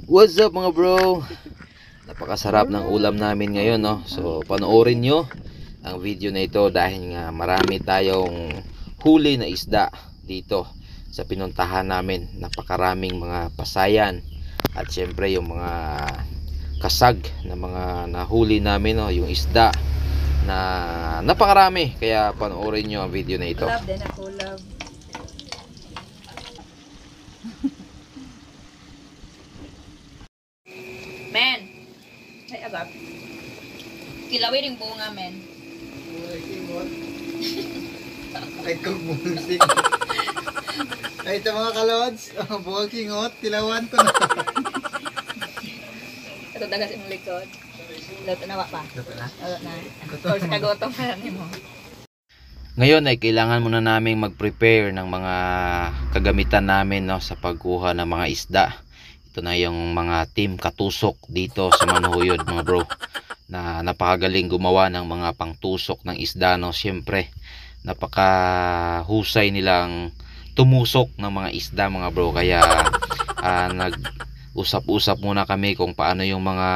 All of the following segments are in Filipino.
What's up mga bro? Napakasarap ng ulam namin ngayon, no? So panoorin nyo ang video na ito dahil nga marami tayong huli na isda dito sa pinuntahan namin. Napakaraming mga pasayan at syempre yung mga kasag na mga nahuli namin, no? Yung isda na napakarami. Kaya panoorin nyo ang video na ito. Love din ako, love. Men! Ay, agad. Kilawin yung bunga, men. Ay, kagmusik. Ay, ito mga kalods. Buwag kingot. Tilawan ko na. Ito dagas yung likod. Luto na pa. Luto na? Luto na. Of course, kagotong pa rin mo. Ngayon ay kailangan muna naming mag-prepare ng mga kagamitan namin, no, sa pagkuha ng mga isda. Ito na yung mga team katusok dito sa Manhuyod mga bro, na napakagaling gumawa ng mga pangtusok ng isda, no. Siyempre napakahusay nilang tumusok ng mga isda mga bro, kaya nag-usap-usap muna kami kung paano yung mga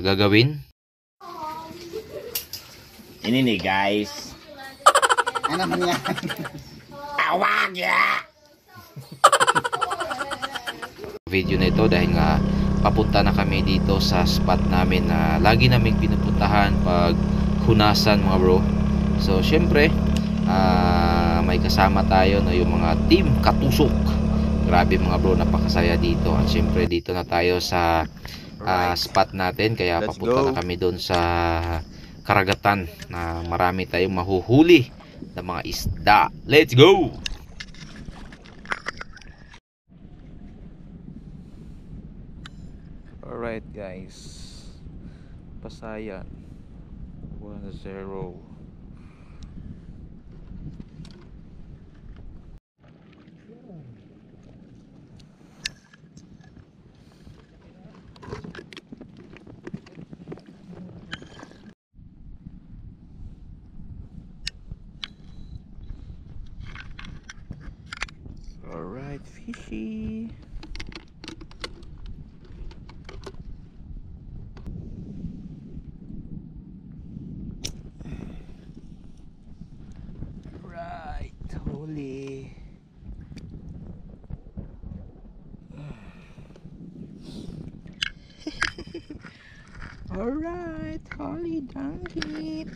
gagawin. Ini nih guys, Ano man yan? tawag ya video na ito dahil nga papunta na kami dito sa spot namin na lagi naming pinupuntahan pag hunasan mga bro. So syempre may kasama tayo, no, yung mga team katusok. Grabe mga bro, napakasaya dito. At syempre dito na tayo sa spot natin, kaya papunta na kami doon sa karagatan na marami tayong mahuhuli ng mga isda. Let's go! Alright guys, Pasayan 1-0. Alright, fishy. Right, huli. Alright, holy dang it.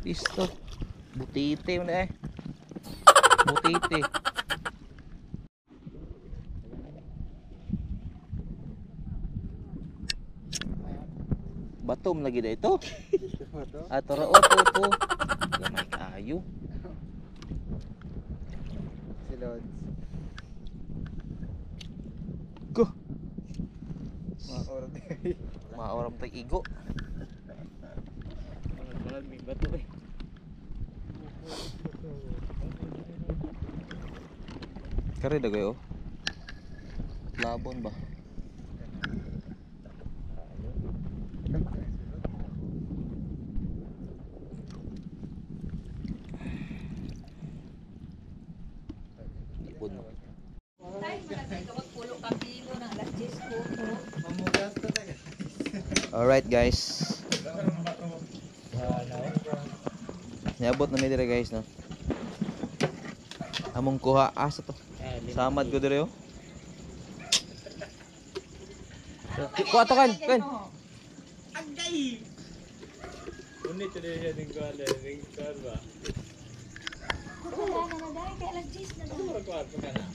Listo. Butite mo na eh. Butite. Batom lagi na ito. At tara o to. Gamay kayo. Si Lods. Go. Makaorap tayo. Maaoram tag igo. Malag may bato eh. Kare dagay oh. Labon ba? Ipon mo. Pulo kang kilo ng alas 10 ko. Mamugas ko tayo. Alright guys. Niabot na mi dire guys, no. Among kuha asa to. Samad ko dire oh. Kuha to kan. Agay! Unit na siya ng gala. Ring karba. Wala na dahil kay alas 10 na daw. Kwarto ka na.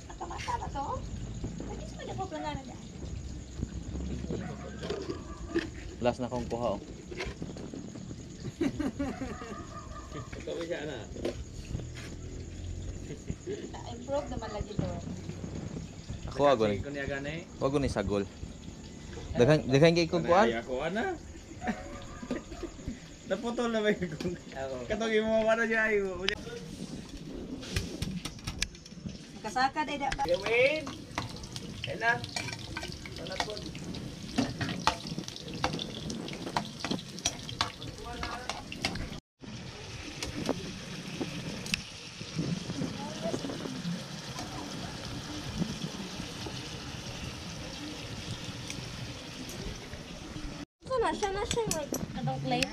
Nakamata na to? Bakit sa mga plana na dahil? Last na kong kuha oh. Ikaw ka na. Prove naman lagi to. Ako agon. Wag ni sagol. Daghan kay kog kuan. Ako ana. Naputol na ba yung katong imo para siya ayo. Kasakad ay dapat. Gawin. Ena. Na siya may adong plate.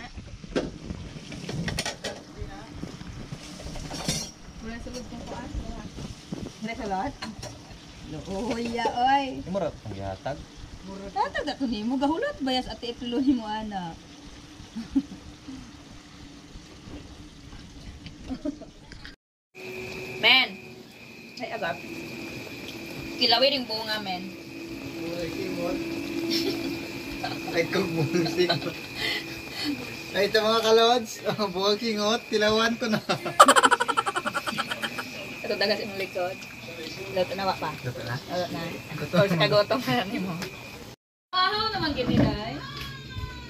Wala sulod kong kuan. Wala sulod? Luya oy. Mura ang gihatag. Tatag ako nimo gahulot bayas ate itulo nimo ana. Men. Ay agap. Kilawin yung bunga men. Buhay kingot. Kahit kong musik. Ay, ito mga kalods. Buhay kingot. Tilawan ko na. Ito dagas imong likod. Luto na wa pa. Ito na. Luto na. Or sa kagotong na nimo. Ahaw naman gini dai.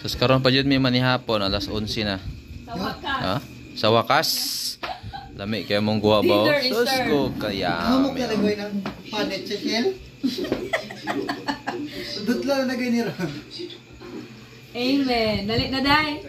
Sus karon pa jud may manihapon alas 11 na. Sa wakas. Ha? Sa wakas. Lami kay mong guwa ba? Dinner is Sus served. ko kaya. Hamok na nagawin ng panet sa shell. Dutla na nagawin ni Ron. Amen. Dali na dai.